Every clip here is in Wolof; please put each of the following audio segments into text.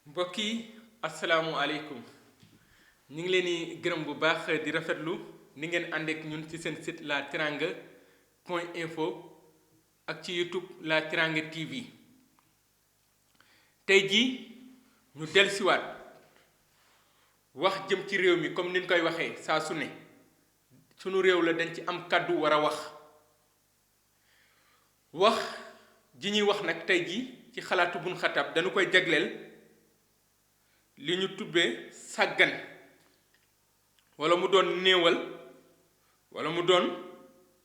mbokk yi asalaamualeykum ñu ngi leen di gërëm bu baax di rafetlu ni ngeen àndeek ñun ci seen site la teranga point info ak ci YouTube la teranga TV tey jii ñu dellusiwaat wax jëm ci réew mi comme ni ñu koy waxee saa su ne sunu réew la dañ ci am kàddu war a wax ji ñuy wax nag tey jii ci xalaatu Bun Xattaab dañu koy jagleel li ñu tubbee sàggan wala mu doon néewal wala mu doon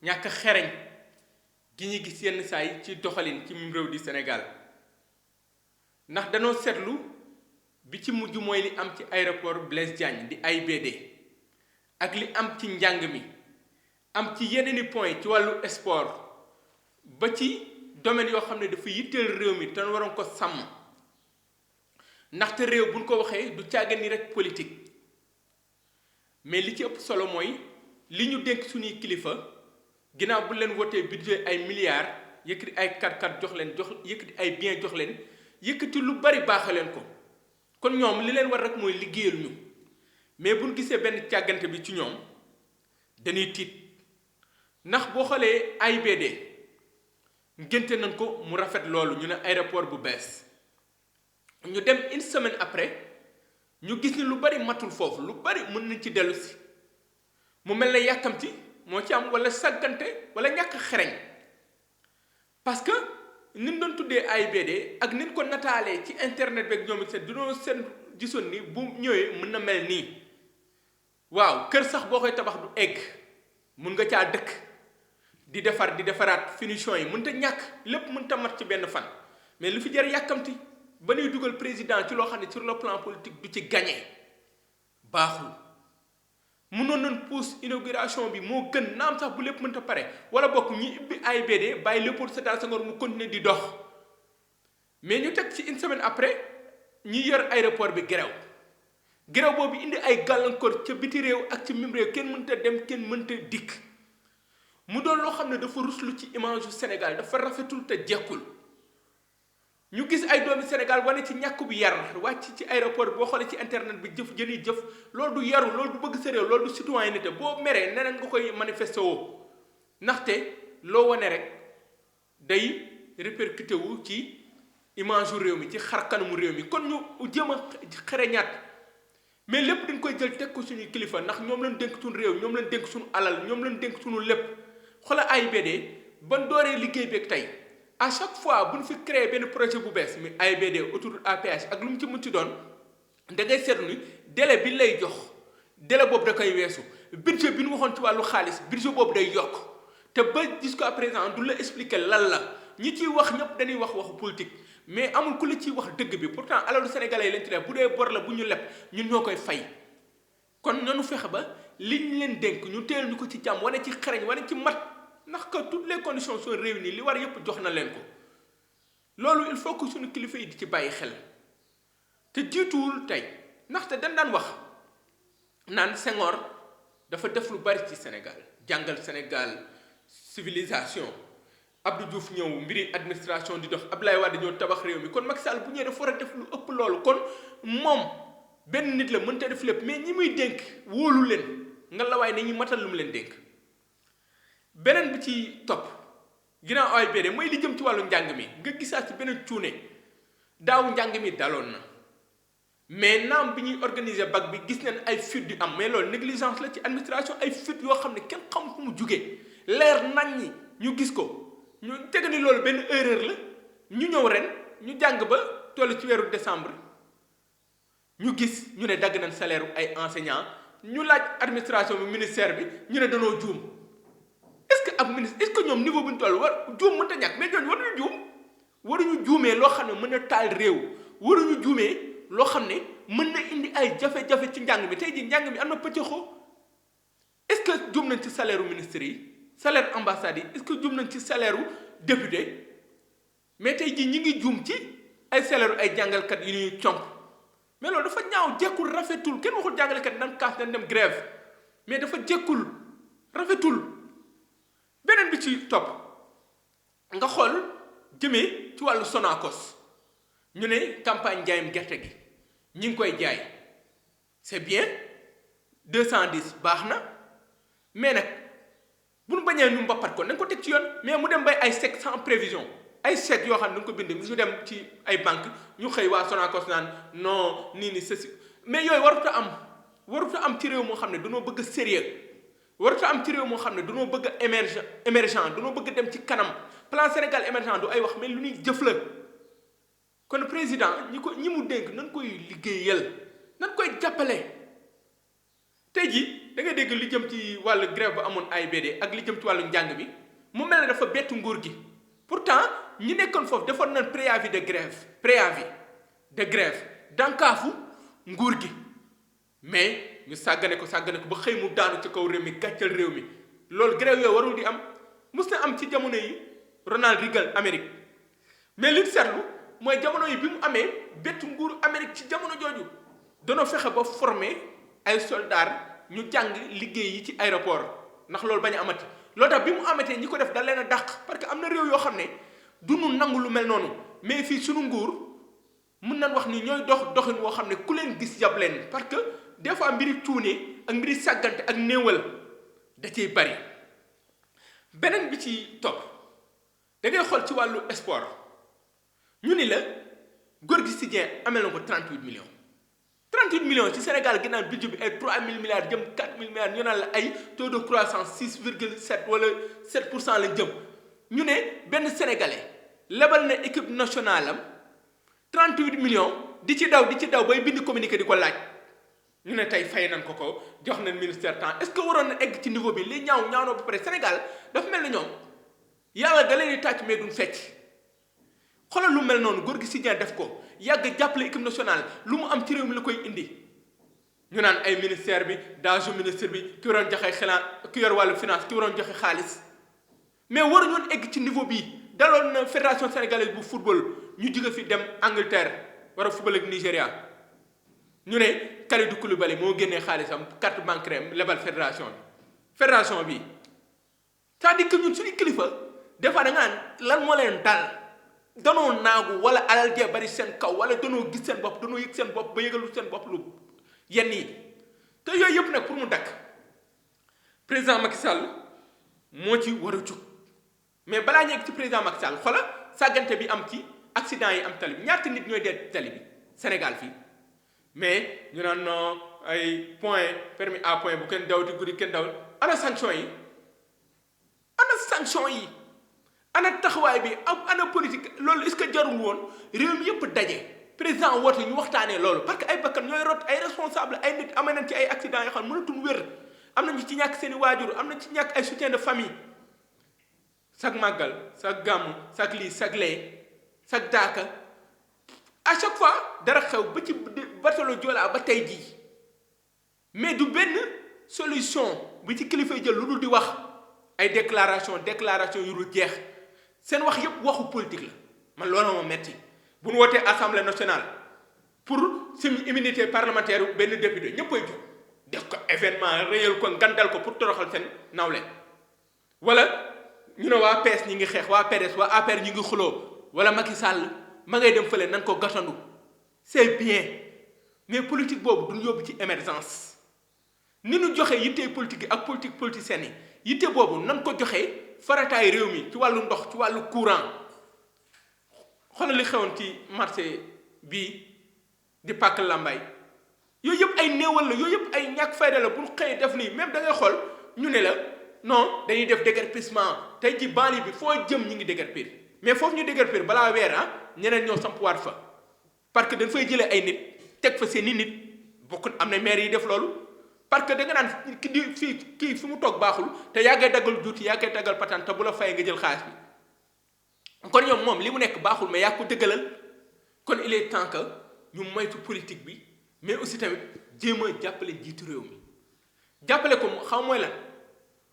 ñàkk xereñ gi ñu gis yenn saa yi ci doxalin ci réew di Sénégal ndax danoo seetlu bi ci mujj mooy li am ci aéroport Blaise Diagne di AIBD ak li am ci njàng mi am ci yeneeni point ci wàllu sport ba ci domaine yoo xam ne dafa yitteel réew mi te waroon ko sàmm ndaxte réew buñ ko waxee du càggan ni rek politique mais li ci ëpp solo mooy li ñu dénk suñuy kilifa ginnaaw bu leen wotee budget ay milliards yëkkati ay 4x4 jox leen yëkkati ay bien jox leen yëkkati lu bari baaxaleen ko kon ñoom li leen war rek mooy liggéeyal ñu mais buñ gisee benn càggante bi ci ñoom dañuy tiit ndax boo xoolee AIBD ngénte nañ ko mu rafet loolu ñu ne aéroport bu bees ñu dem une semaine après ñu gis ni lu bari matul foofu lu bari mën nañ ci dellu si mu mel ne yàkkamti moo ci am wala sàggante wala ñàkk xereñ parce que nin doon tuddee AIBD ak nin ko nataalee ci internet beeg ñoom seen dunoo seen gisoon ni bu ñëwee mën na mel nii waaw kër sax boo koy tabax du egg mun nga caa dëkk di defaraat finition yi mënta ñàkk lépp mënta mat ci benn fan mais lu fi jar yàkkamti ba ñuy dugal président ci loo xam ne sur le plan politique du ci gagné baaxul mënoon nañ pousse inauguration bi moo gën naam sax bu lépp mënta pare wala bokk ñi ubbi AIBD bàyyi Léopold Sédar Senghor mu continuer di dox mais ñu teg ci une semaine après ñi yor aéroport bi grève boobu indi ay gàllankoor ca biti réew ak ci mim réew kenn mënta dem kenn mënta dikk mu doon loo xam ne dafa ruslu ci image yu Sénégal dafa rafetul te jekkul ñu gis ay doomi Sénégal wane ci ñàkk bi yar wàcc ci aéroport boo xoolee ci internet bi jëf loolu du yaru loolu du bëgg sa réew loolu du citoyenneté boo meree neneen nga koy manifesté woo ndaxte loo wane rek day répercuté wu ci image yu réew mi ci xar kanamu réew mi kon ñu jéem a xereñaat mais lépp dañ koy jël teg ko suñuy kilifa ndax ñoom lañ dénk suñu réew ñoom lañ dénk suñu alal ñoom lañ dénk suñu lépp xoolal AIBD ban dooree liggéey beeg tey à chaque fois bu ñu fi créé benn projet bu bees mi AIBD autoroute à péage ak lu mu ci mën ci doon da ngay seetlu ni délai bi lay jox délai boobu da koy weesu budget bi ñu waxoon ci wàllu xaalis budget boobu day yokk te ba jusqu'à présent du la expliquer lan la ñi ciy wax ñëpp dañuy waxu politique mais amul ku la ciy wax dëgg bi pourtant alalu sénégalais yi lañ ci def bu dee bor la bu ñu leb ñun ñoo koy fay kon nanu fexe ba liñ leen dénk ñu teel ñu ko ci jàmm wane ci xarañ wane ci mat ndax que toutes les conditions sont réunies li war yëpp jox na leen ko loolu il faut que suñu kilifa yi di ci bàyyi xel te jiituwul tey ndaxte dañ daan wax naan Senghor dafa def lu bari ci Sénégal jàngal Sénégal civilisation Abdou Diouf ñëw mbiri administration di dox Abdoulaye Wade ñëw tabax réew mi kon Macky Sall bu ñëwee dafa war a def lu ëpp loolu kon moom benn nit la mënta def lépp mais ñi muy dénk wóolu leen nga la waaye ne ñi matal lu mu leen dénk beneen bi ci topp ginnaaw AIBD mooy li jëm ci wàllu njàng mi nga gisaat ci beneen cuune daaw njàng mi daloon na mais naam bi ñuy organiser bac bi gis nañ ay fuite yu am mais loolu négligence la ci administration ay fuite yoo xam ne kenn xam fu mu jugee leer nañ ñi ñu gis ko ñu teg ni loolu benn erreur la ñu ñëw ren ñu jàng ba toll ci weeru décembre ñu gis ñu ne dagg nañ salaire ay enseignants ñu laaj administration bi ministère bi ñu ne danoo juum est-ce que ab ministre est-ce que ñoom niveau bu ñu toll war juum mënta ñàkk mais ñooñu waruñu juumee loo xam ne mën na taal réew waruñu juumee loo xam ne mën na indi ay jafe-jafe ci njàng mi tey jii njàng mi am na pëccëxoo est-ce que juum nañ ci salaire u ministre yi salaire ambassade yi est-ce que juum nañ ci salaire u député mais tey jii ñi ngi juum ci ay salaire ay jàngalkat yu ñuy comp mais loolu dafa ñaaw jekkul rafetul kenn waxul jàngalekat nan kaas nan dem grève mais dafa jekkul rafetul beneen bi ci topp nga xool jëmee ci wàllu Sonacos ñu ne campagne njaayam gerte gi ñi ngi koy jaay c'est bien 210 baax na mais nag bu ñu bañee ñu mbappat ko nañ ko teg ci yoon mais mu dem bay ay chèque sans prévision ay chèque yoo xam ne dañ ko bind ñu dem ci ay banque ñu xëy waa Sonacos naan non nii ni ceci mais yooyu waruta am ci réew moo xam ne dañoo bëgg sérieux waruta am ci réew moo xam ne dañoo bëgg émergent dañoo bëgg dem ci kanam plan Sénégal émergent du ay wax mais lu ñuy jëf la kon président ñi mu dénk nañ koy liggéeyal nañ koy jàppale tey jii da nga dégg li jëm ci wàllu grève bu amoon AIBD ak li jëm ci wàllu njàng bi mu mel ne dafa bettu nguur gi pourtant ñi nekkoon foofu defoon nañ préavis de grève dànkaafu nguur gi mais ñu sàggane ko ba xëy mu daanu ci kaw réew mi gàccal réew mi loolu grève yooyu warul di am mus na am ci jamono yi Ronald Reagan Amérique mais li seetlu mooy jamono yi bi mu amee bettu nguuru Amérique ci jamono jooju danoo fexe ba former ay soldats ñu jàng liggéey yi ci aéroport ndax loolu bañ a amati loolu tax bi mu amatee ñi ko def da leen a dàq parce que am na réew yoo xam ne du nu nangu lu mel noonu mais fii suñu nguur mun nañ wax ni ñooy doxin woo xam ne ku leen gis yab leen parce que des fois mbiri cuune ak mbiri sàggante ak néewal da ciy bari. beneen bi ci topp da ngay xool ci wàllu sport ñu ni la Gorgui Sy Dieng amee na ko 38 millions 38 millions ci Sénégal ginnaaw budget bi ay 3000 milliards jëm 4000 milliards ñu naan la ay taux de croissance 6,7 wala 7% lañ jëm ñu ne benn sénégalais lebal na équipe nationale am 38 millions di ci daw bay bind communiqué di ko laaj ñu ne tey fay nañ ko jox nañ ministère temps est-ce que waroon na egg ci niveau bi li ñaaw na ba pare Sénégal dafa mel ni ñoom yàlla da leen di tàcc mais duñ fecc xoolal lu mel noonu Gorgui Sy Dieng def ko yàgg jàppale équipe nationale lu mu am ci réew mi la koy indi ñu naan ay ministère bi daaju ministre bi ki waroon joxe xalaat ki yor wàllu finance ki waroon joxe xaalis mais waruñu woon egg ci niveau bii daloon na fédération sénégalaise bu football ñu jóge fi dem Angleterre war a football ak Nigéria ñu ne Kalidou Koulibaly moo génnee xaalisam carte bancaire lebal fédération bi c'est-à-dire que ñun suñu kilifa des fois da nga naan lan moo leen dal danoo naagu wala alal jee bari seen kaw wala danoo gis seen bopp danoo yëg seen bopp ba yëgalu seen bopp lu yenn yi te yooyu yëpp nag pour mu dakk président Macky Sall moo ci war a jóg mais balaa ñu egg ci président Macky Sall xola sàggante bi am ci accident yi am tali bi ñaata nit ñooy dee tali bi Sénégal fii mais ñu naan non ay point permis à point bu kenn daw di guddi kenn daw ana sanction yi ana taxawaay bi ana politique loolu est-ce que jarul woon réew mi yëpp daje président woote ñu waxtaanee loolu parce que ay bakkan ñooy rot ay responsable ay nit amee nañ ci ay accidents yoo xam ne mënatuñ wér am nañu ci ñàkk seeni waajur am nañ ci ñàkk ay soutien de famille chaque màggal chaque gàmmu chaque lii chaque lee chaque daaka à chaque fois dara xew ba ci batalo Joola ba tey jii mais du benn solution bu ci kilifa jël lu dul di wax ay déclaration yu dul jeex seen wax yépp waxu politique la man loolu moo metti bu ñu wootee assemblée nationale pour seen immunité parlementaire benn député ñëppay jóg def ko événement réyal ko ngandal ko pour toroxal seen nawle wala ñu ne waa PS ñi ngi xeex waa PDS waa APR ñi ngi xuloo wala Macky Sall ma ngay dem fële nan ko gatandu c'est bien mais politique boobu duñ yóbbu ci émergence ni ñu joxe yitte politique yi ak politique politicienne yi yitte boobu nan ko joxe farataay réew mi ci wàllu ndox ci wàllu courant xoolal li xewoon ci marché bii di pàkk lambay yooyu yëpp ay néewal la yooyu yëpp ay ñàkk fayda la bu xëyee def nii même da ngay xool ñu ne la non dañuy def déguerpissement tey ji banlieue bi foo jëm ñi ngi déguerpir mais foofu ñu déguerpir balaa weer ñeneen ñoo sampuwaat fa parce que dañ fay jëlee ay nit teg fa seen i nit bokk am na maire yi def loolu parce que da nga naan ki di fii kii fi mu toog baaxul te yaa ngay daggal juuti yaa ngay daggal pataan te bu la fay nga jël xaalis bi kon ñoom moom li mu nekk baaxul mais yaa ko dëggalal kon il est temps que ñu moytu politique bi mais aussi tamit jéem a jàppale jiitu réew mi jàppale ko xaw mooy lan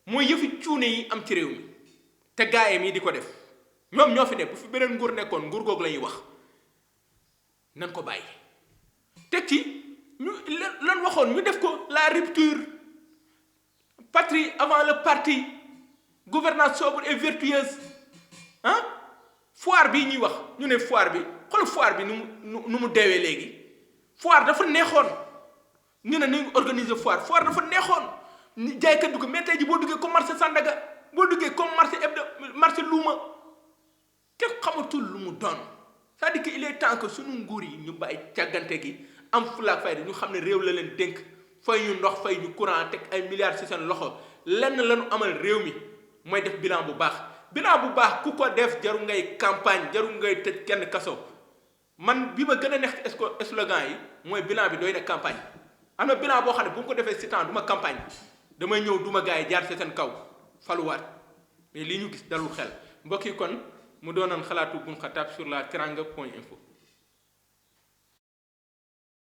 mooy yëfi cuune yi am ci réew mi te gaayam yi di ko def ñoom ñoo fi ne bu fi beneen nguur nekkoon nguur googu la ñuy wax nan ko bàyyi teg ci ñu lan waxoon ñu def ko la rupture patrie avant le parti gouvernance sobre et vertueuse foire bii ñuy wax ñu ne foire bi xool foire bi nu mu deewee léegi foire dafa neexoon ñu ne nañu organiser foire dafa neexoon ni jaaykat dugg mais tey ji boo duggee comme marché Sandaga boo duggee comme marché luuma te xamatul lu mu doon c'est-à-dire que il est temps que suñu nguur yi ñu bàyyi càggante gi am fulaak fayda ñu xam ne réew la leen dénk fay ñu ndox fay ñu courant teg ay milliards ci seen loxo lenn lañu amal réew mi mooy def bilan bu baax ku ko def jaru ngay campagne jaru ngay tëj kenn kaso man bi ma gën a neex ci slogan yi mooy bilan bi doy na campagne am na bilan boo xam ne bu ma ko defee 7 ans du ma campagne damay ñëw duma gars yi jaar ci seen kaw faluwaat mais lii ñu gis dalul xel mbokk yi kon mu doonoon xalaatu Bun Khatab sur la teranga.info